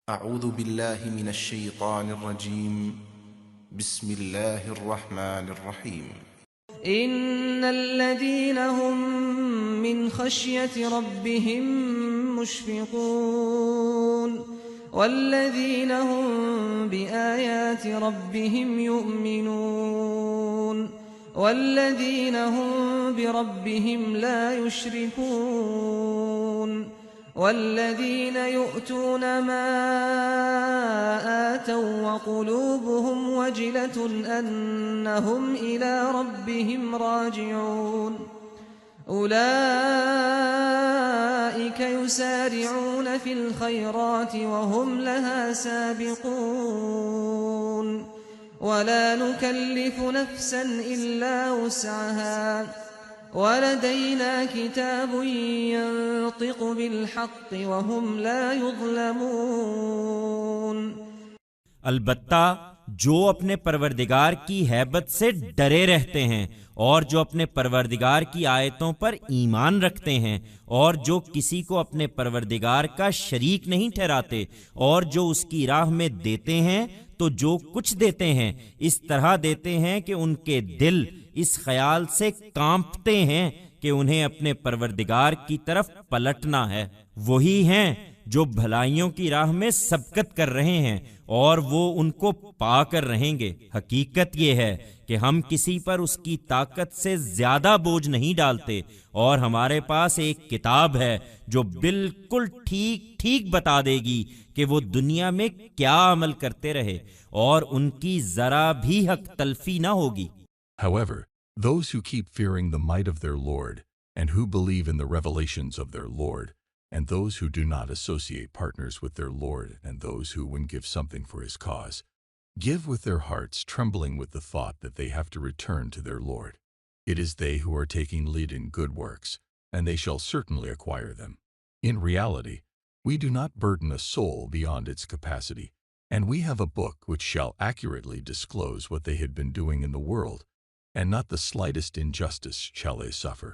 أعوذ بالله من الشيطان الرجيم. بسم الله الرحمن الرحيم. إن الذين هم من خشية ربهم مشفقون والذين هم بآيات ربهم يؤمنون والذين هم بربهم لا يشركون والذين يؤتون ما آتوا وقلوبهم وجلة أنهم إلى ربهم راجعون أولئك يسارعون في الخيرات وهم لها سابقون ولا نكلف نفسا إلا وسعها ولدينا كتاب ينطق بالحق وهم لا يظلمون. البتہ جو اپنے پروردگار کی ہیبت سے ڈرے رہتے ہیں اور جو اپنے پروردگار کی آیتوں پر ایمان رکھتے ہیں اور جو کسی کو اپنے پروردگار کا شریک نہیں ٹھہراتے اور جو اس کی راہ میں دیتے ہیں تو جو کچھ دیتے ہیں اس طرح دیتے ہیں کہ ان کے دل اس خیال سے کانپتے ہیں کہ انہیں اپنے پروردگار کی طرف پلٹنا ہے. وہی ہیں جو بھلائیوں کی راہ میں سبقت کر رہے ہیں اور وہ ان کو پا کر رہیں گے. حقیقت یہ ہے کہ ہم کسی پر اس کی طاقت سے زیادہ بوجھ نہیں ڈالتے اور ہمارے پاس ایک کتاب ہے جو بالکل ٹھیک ٹھیک بتا دے گی کہ وہ دنیا میں کیا عمل کرتے رہے اور ان کی ذرا بھی حق تلفی نہ ہوگی. However, those who keep fearing the might of their Lord, and who believe in the revelations of their Lord, and those who do not associate partners with their Lord, and those who, when give something for his cause, give with their hearts, trembling with the thought that they have to return to their Lord. It is they who are taking lead in good works, and they shall certainly acquire them. In reality, we do not burden a soul beyond its capacity, and we have a book which shall accurately disclose what they had been doing in the world, and not the slightest injustice shall they suffer.